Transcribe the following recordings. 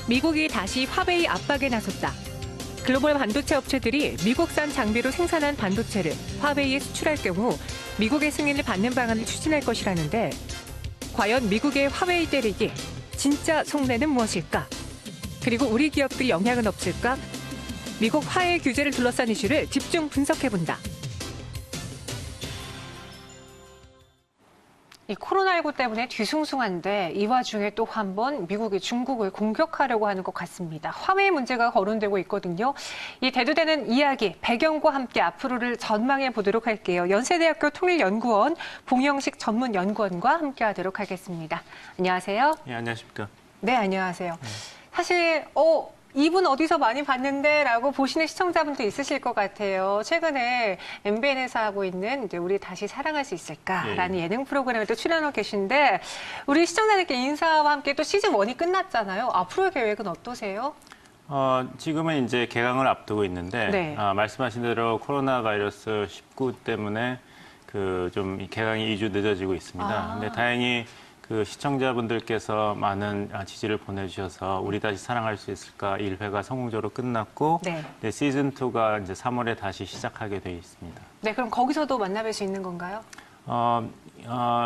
미국이 다시 화웨이 압박에 나섰다. 글로벌 반도체 업체들이 미국산 장비로 생산한 반도체를 화웨이에 수출할 경우 미국의 승인을 받는 방안을 추진할 것이라는데 과연 미국의 화웨이 때리기 진짜 속내는 무엇일까? 그리고 우리 기업들 영향은 없을까? 미국 화웨이 규제를 둘러싼 이슈를 집중 분석해본다. 이 코로나19 때문에 뒤숭숭한데 이 와중에 또 한 번 미국이 중국을 공격하려고 하는 것 같습니다. 화웨이 문제가 거론되고 있거든요. 이 대두되는 이야기, 배경과 함께 앞으로를 전망해 보도록 할게요. 연세대학교 통일연구원 봉영식 전문연구원과 함께하도록 하겠습니다. 안녕하세요. 네, 안녕하십니까. 네, 안녕하세요. 사실 이분 어디서 많이 봤는데 라고 보시는 시청자분도 있으실 것 같아요. 최근에 MBN에서 하고 있는 이제 우리 다시 사랑할 수 있을까라는 예능 프로그램에 또 출연하고 계신데 우리 시청자들께 인사와 함께 또 시즌 1이 끝났잖아요. 앞으로의 계획은 어떠세요? 지금은 이제 개강을 앞두고 있는데 네. 말씀하신 대로 코로나 바이러스 19 때문에 좀 개강이 2주 늦어지고 있습니다. 근데 다행히 그 시청자분들께서 많은 지지를 보내주셔서 우리 다시 사랑할 수 있을까 1회가 성공적으로 끝났고 네, 시즌 2가 이제 3월에 다시 시작하게 되어 있습니다. 네, 그럼 거기서도 만나뵐 수 있는 건가요?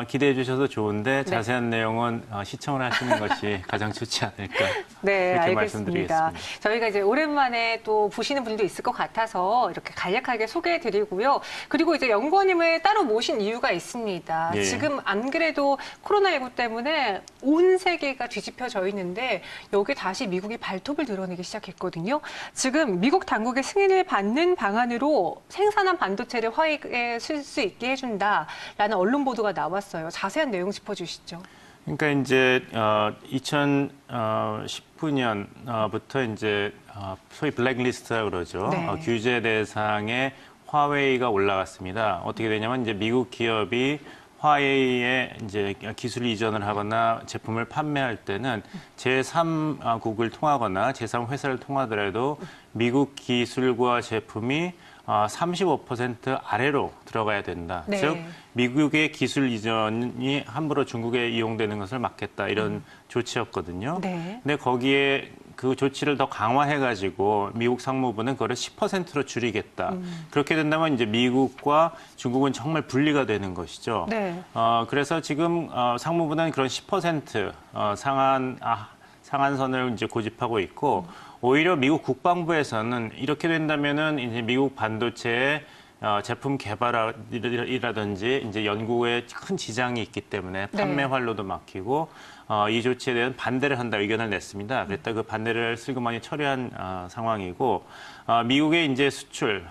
기대해 주셔도 좋은데 자세한 내용은 시청을 하시는 것이 가장 좋지 않을까. 네, 이렇게 알겠습니다. 말씀드리겠습니다. 저희가 이제 오랜만에 또 보시는 분도 있을 것 같아서 이렇게 간략하게 소개해 드리고요. 그리고 이제 연구원님을 따로 모신 이유가 있습니다. 예. 지금 안 그래도 코로나19 때문에 온 세계가 뒤집혀져 있는데 여기 다시 미국이 발톱을 드러내기 시작했거든요. 지금 미국 당국의 승인을 받는 방안으로 생산한 반도체를 화웨이에 쓸 수 있게 해준다라는 언론 보도가 나왔어요. 자세한 내용 짚어주시죠. 그러니까 이제 2019년부터 이제 소위 블랙리스트라고 그러죠. 네. 규제 대상에 화웨이가 올라갔습니다. 어떻게 되냐면 이제 미국 기업이 화웨이에 이제 기술 이전을 하거나 제품을 판매할 때는 제3국을 통하거나 제3회사를 통하더라도 미국 기술과 제품이 35% 아래로 들어가야 된다. 네. 즉 미국의 기술 이전이 함부로 중국에 이용되는 것을 막겠다. 이런 조치였거든요. 네. 근데 거기에 그 조치를 더 강화해가지고 미국 상무부는 그거를 10%로 줄이겠다. 그렇게 된다면 이제 미국과 중국은 정말 분리가 되는 것이죠. 네. 그래서 지금 상무부는 그런 10% 상한선을 이제 고집하고 있고 오히려 미국 국방부에서는 이렇게 된다면은 이제 미국 반도체의 제품 개발이라든지 이제 연구에 큰 지장이 있기 때문에 판매 활로도 막히고 이 조치에 대한 반대를 한다 의견을 냈습니다. 그랬다 그 반대를 슬그머니 처리한 상황이고 미국의 이제 수출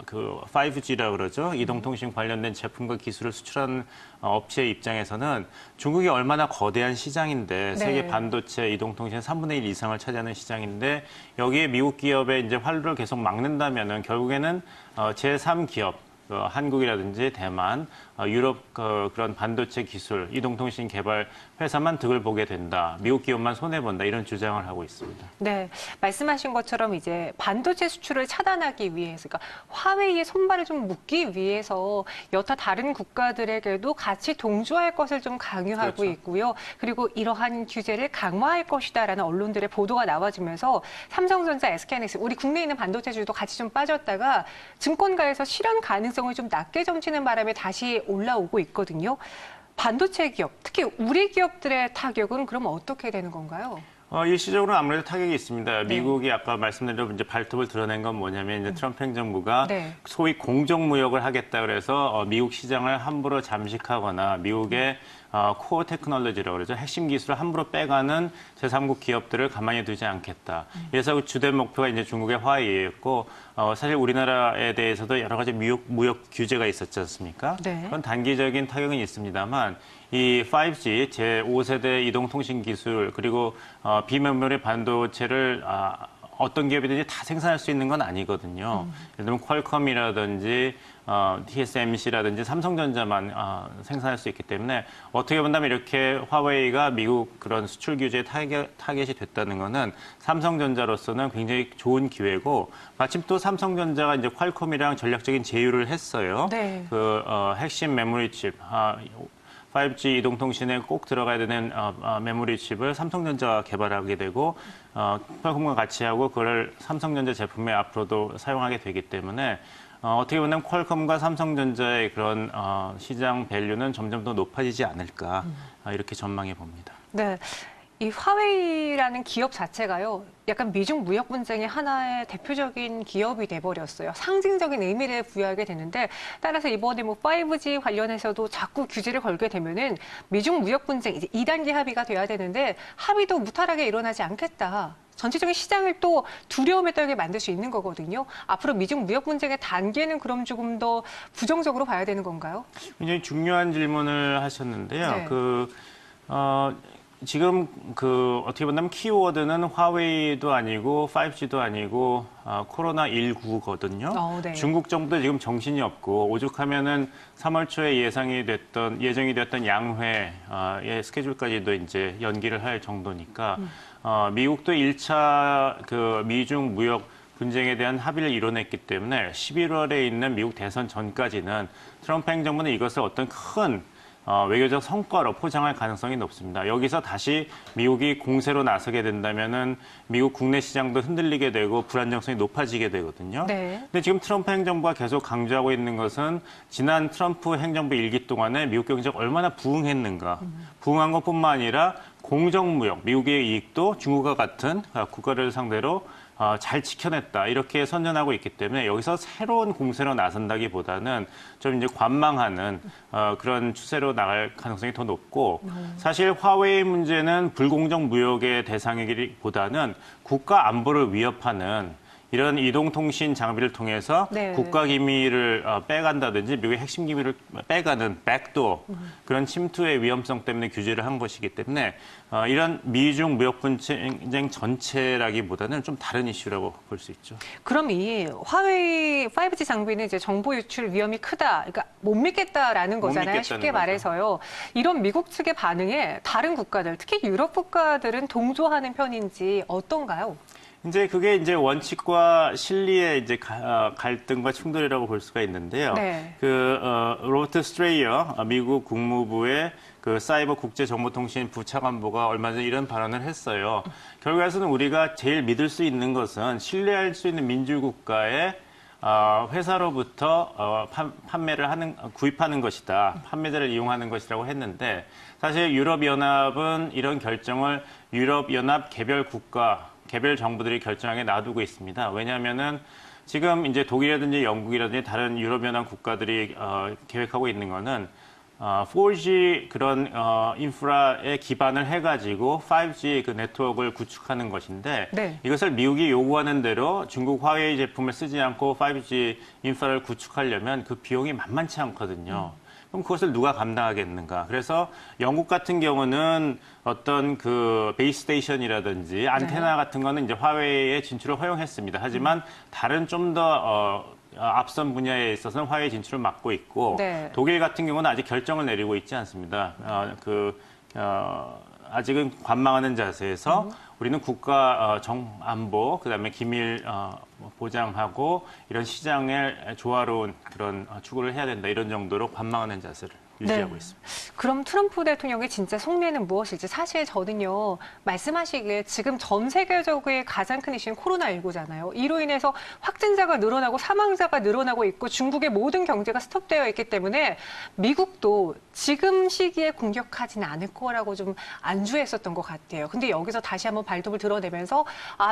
그 5G라고 그러죠. 이동통신 관련된 제품과 기술을 수출하는 업체의 입장에서는 중국이 얼마나 거대한 시장인데 세계 반도체 이동통신 3분의 1 이상을 차지하는 시장인데 여기에 미국 기업의 이제 활로를 계속 막는다면은 결국에는 제3기업 한국이라든지 대만, 유럽 그런 반도체 기술, 이동통신 개발 회사만 득을 보게 된다. 미국 기업만 손해본다. 이런 주장을 하고 있습니다. 네, 말씀하신 것처럼 이제 반도체 수출을 차단하기 위해서, 그러니까 화웨이의 손발을 좀 묶기 위해서 여타 다른 국가들에게도 같이 동조할 것을 좀 강요하고 그렇죠. 있고요. 그리고 이러한 규제를 강화할 것이다라는 언론들의 보도가 나와지면서 삼성전자, SK하이닉스, 우리 국내에 있는 반도체주도 같이 좀 빠졌다가 증권가에서 실현 가능성을 좀 낮게 점치는 바람에 다시 올라오고 있거든요. 반도체 기업, 특히 우리 기업들의 타격은 그럼 어떻게 되는 건가요? 일시적으로 아무래도 타격이 있습니다. 미국이 아까 말씀드린 대로 이제 발톱을 드러낸 건 뭐냐면 이제 트럼프 행정부가 소위 공정무역을 하겠다 그래서 미국 시장을 함부로 잠식하거나 미국의 코어 테크놀로지라고 그러죠. 핵심 기술을 함부로 빼가는 제3국 기업들을 가만히 두지 않겠다. 그래서 그 주된 목표가 이제 중국의 화웨이였고 사실 우리나라에 대해서도 여러 가지 무역 규제가 있었지 않습니까? 그런 단기적인 타격은 있습니다만 이 5G 제5세대 이동통신 기술 그리고 비메모리 반도체를 어떤 기업이든지 다 생산할 수 있는 건 아니거든요. 예를 들면 퀄컴이라든지 TSMC라든지 삼성전자만 생산할 수 있기 때문에 어떻게 본다면 이렇게 화웨이가 미국 그런 수출 규제에 타겟이 됐다는 거는 삼성전자로서는 굉장히 좋은 기회고 마침 또 삼성전자가 이제 퀄컴이랑 전략적인 제휴를 했어요. 그 핵심 메모리 칩 5G 이동통신에 꼭 들어가야 되는 메모리 칩을 삼성전자가 개발하게 되고 퀄컴과 같이 하고 그걸 삼성전자 제품에 앞으로도 사용하게 되기 때문에 어떻게 보면 퀄컴과 삼성전자의 그런 시장 밸류는 점점 더 높아지지 않을까 이렇게 전망해 봅니다. 네. 이 화웨이라는 기업 자체가요, 약간 미중 무역 분쟁의 하나의 대표적인 기업이 돼버렸어요. 상징적인 의미를 부여하게 되는데, 따라서 이번에 뭐 5G 관련해서도 자꾸 규제를 걸게 되면은 미중 무역 분쟁, 이제 2단계 합의가 돼야 되는데, 합의도 무탈하게 일어나지 않겠다. 전체적인 시장을 또 두려움에 떨게 만들 수 있는 거거든요. 앞으로 미중 무역 분쟁의 단계는 그럼 조금 더 부정적으로 봐야 되는 건가요? 굉장히 중요한 질문을 하셨는데요. 네. 지금 어떻게 본다면 키워드는 화웨이도 아니고 5G도 아니고 코로나19거든요. 네. 중국 정부도 지금 정신이 없고 오죽하면은 3월 초에 예정이 됐던 양회의 스케줄까지도 이제 연기를 할 정도니까 미국도 1차 미중 무역 분쟁에 대한 합의를 이뤄냈기 때문에 11월에 있는 미국 대선 전까지는 트럼프 행정부는 이것을 어떤 큰 외교적 성과로 포장할 가능성이 높습니다. 여기서 다시 미국이 공세로 나서게 된다면은 미국 국내 시장도 흔들리게 되고 불안정성이 높아지게 되거든요. 네. 근데 지금 트럼프 행정부가 계속 강조하고 있는 것은 지난 트럼프 행정부 일기 동안에 미국 경제가 얼마나 부흥했는가. 부흥한 것뿐만 아니라 공정무역, 미국의 이익도 중국과 같은 국가를 상대로 잘 지켜냈다 이렇게 선전하고 있기 때문에 여기서 새로운 공세로 나선다기보다는 좀 이제 관망하는 그런 추세로 나갈 가능성이 더 높고 사실 화웨이 문제는 불공정 무역의 대상이기보다는 국가 안보를 위협하는 이런 이동통신 장비를 통해서 네. 국가 기밀을 빼간다든지 미국의 핵심 기밀을 빼가는 백도어 그런 침투의 위험성 때문에 규제를 한 것이기 때문에 이런 미중 무역 분쟁 전체라기보다는 좀 다른 이슈라고 볼 수 있죠. 그럼 이 화웨이 5G 장비는 이제 정보 유출 위험이 크다, 그러니까 못 믿겠다라는 거잖아요. 쉽게 거죠. 말해서요. 이런 미국 측의 반응에 다른 국가들, 특히 유럽 국가들은 동조하는 편인지 어떤가요? 이제 그게 이제 원칙과 실리의 이제 갈등과 충돌이라고 볼 수가 있는데요. 네. 로버트 스트레이어 미국 국무부의 사이버 국제정보통신 부차관보가 얼마 전에 이런 발언을 했어요. 결과에서는 우리가 제일 믿을 수 있는 것은 신뢰할 수 있는 민주국가의 회사로부터 구입하는 것이다. 판매자를 이용하는 것이라고 했는데 사실 유럽연합은 이런 결정을 유럽연합 개별 정부들이 결정하게 놔두고 있습니다. 왜냐하면은 지금 이제 독일이라든지 영국이라든지 다른 유럽연합 국가들이 계획하고 있는 거는 4G 그런 인프라에 기반을 해가지고 5G 그 네트워크를 구축하는 것인데 네. 이것을 미국이 요구하는 대로 중국 화웨이 제품을 쓰지 않고 5G 인프라를 구축하려면 그 비용이 만만치 않거든요. 그럼 그것을 누가 감당하겠는가? 그래서 영국 같은 경우는 어떤 베이스 스테이션이라든지 안테나 같은 거는 이제 화웨이의 진출을 허용했습니다. 하지만 다른 좀 더 앞선 분야에 있어서는 화웨이 진출을 막고 있고 네. 독일 같은 경우는 아직 결정을 내리고 있지 않습니다. 아직은 관망하는 자세에서 우리는 국가 안보, 그다음에 기밀 보장하고 이런 시장의 조화로운 그런 추구를 해야 된다. 이런 정도로 관망하는 자세를 유지하고 있습니다. 그럼 트럼프 대통령의 진짜 속내는 무엇일지 사실 저는요, 말씀하시기에 지금 전 세계적인 가장 큰 이슈는 코로나19잖아요. 이로 인해서 확진자가 늘어나고 사망자가 늘어나고 있고 중국의 모든 경제가 스톱되어 있기 때문에 미국도 지금 시기에 공격하지는 않을 거라고 좀 안주했었던 것 같아요. 근데 여기서 다시 한번 발톱을 드러내면서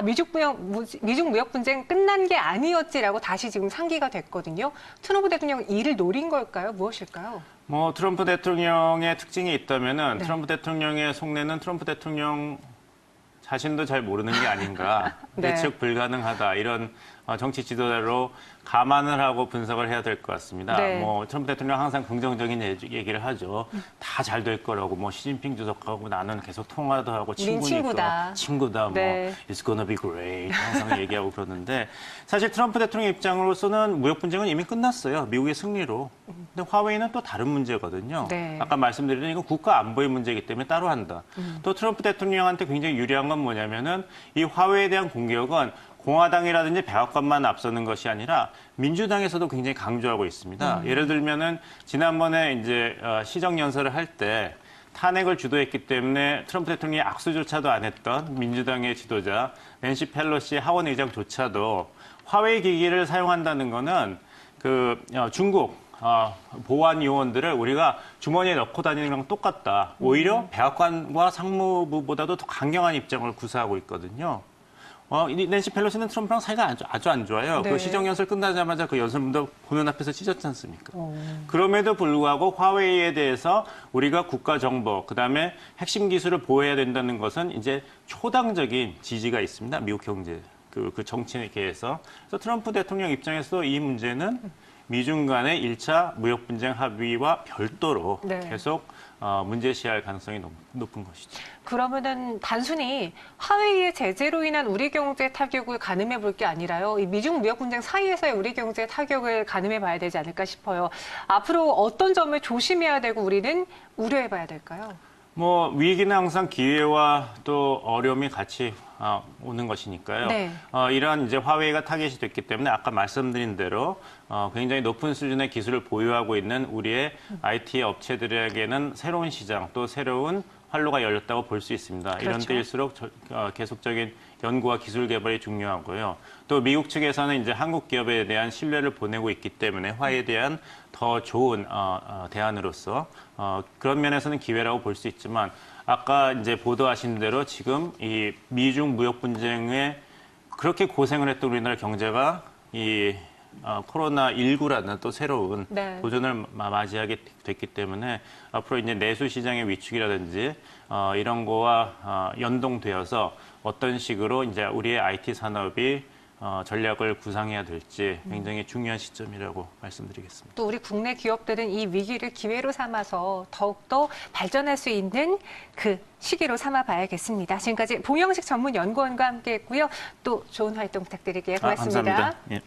미중 무역 분쟁 끝난 게 아니었지라고 다시 지금 상기가 됐거든요. 트럼프 대통령 이를 노린 걸까요? 무엇일까요? 트럼프 대통령의 특징이 있다면은 네. 트럼프 대통령의 속내는 트럼프 대통령 자신도 잘 모르는 게 아닌가. 네. 예측 불가능하다. 이런 정치 지도자로 감안을 하고 분석을 해야 될 것 같습니다. 네. 트럼프 대통령 항상 긍정적인 얘기를 하죠. 다 잘 될 거라고. 시진핑 주석하고 나는 계속 통화도 하고 친구다. 네. It's gonna be great. 항상 얘기하고 그러는데 사실 트럼프 대통령 입장으로서는 무역 분쟁은 이미 끝났어요. 미국의 승리로. 근데 화웨이는 또 다른 문제거든요. 네. 아까 말씀드린 이건 국가 안보의 문제이기 때문에 따로 한다. 또 트럼프 대통령한테 굉장히 유리한 건 뭐냐면은 이 화웨이에 대한 공격은 공화당이라든지 백악관만 앞서는 것이 아니라 민주당에서도 굉장히 강조하고 있습니다. 예를 들면은 지난번에 이제 시정 연설을 할 때 탄핵을 주도했기 때문에 트럼프 대통령이 악수조차도 안 했던 민주당의 지도자 낸시 펠로시 하원 의장조차도 화웨이 기기를 사용한다는 거는 중국 보안 요원들을 우리가 주머니에 넣고 다니는 거랑 똑같다. 오히려 백악관과 상무부보다도 더 강경한 입장을 구사하고 있거든요. 낸시 펠로시는 트럼프랑 사이가 아주 안 좋아요. 네. 그 시정연설 끝나자마자 그 연설문도 보는 앞에서 찢었지 않습니까? 그럼에도 불구하고 화웨이에 대해서 우리가 국가정보, 그다음에 핵심 기술을 보호해야 된다는 것은 이제 초당적인 지지가 있습니다. 미국 경제, 그 정치계에서. 그래서 트럼프 대통령 입장에서도 이 문제는 미중 간의 1차 무역 분쟁 합의와 별도로 네. 계속 문제시할 가능성이 높은 것이죠. 그러면은 단순히 화웨이의 제재로 인한 우리 경제 타격을 가늠해 볼 게 아니라요. 이 미중 무역 분쟁 사이에서의 우리 경제 타격을 가늠해 봐야 되지 않을까 싶어요. 앞으로 어떤 점을 조심해야 되고 우리는 우려해 봐야 될까요? 위기는 항상 기회와 또 어려움이 같이 오는 것이니까요. 네. 이러한 이제 화웨이가 타겟이 됐기 때문에 아까 말씀드린 대로 굉장히 높은 수준의 기술을 보유하고 있는 우리의 IT 업체들에게는 새로운 시장 또 새로운 활로가 열렸다고 볼 수 있습니다. 그렇죠. 이런 때일수록 계속적인 연구와 기술 개발이 중요하고요. 또 미국 측에서는 이제 한국 기업에 대한 신뢰를 보내고 있기 때문에 화웨이에 대한 더 좋은 대안으로서 그런 면에서는 기회라고 볼 수 있지만 아까 이제 보도하신 대로 지금 이 미중 무역 분쟁에 그렇게 고생을 했던 우리나라 경제가 이 코로나19라는 또 새로운 네. 도전을 맞이하게 됐기 때문에 앞으로 이제 내수 시장의 위축이라든지 이런 거와 연동되어서 어떤 식으로 이제 우리의 IT 산업이 전략을 구상해야 될지 굉장히 중요한 시점이라고 말씀드리겠습니다. 또 우리 국내 기업들은 이 위기를 기회로 삼아서 더욱더 발전할 수 있는 그 시기로 삼아 봐야겠습니다. 지금까지 봉영식 전문 연구원과 함께했고요. 또 좋은 활동 부탁드릴게요. 고맙습니다. 감사합니다. 예.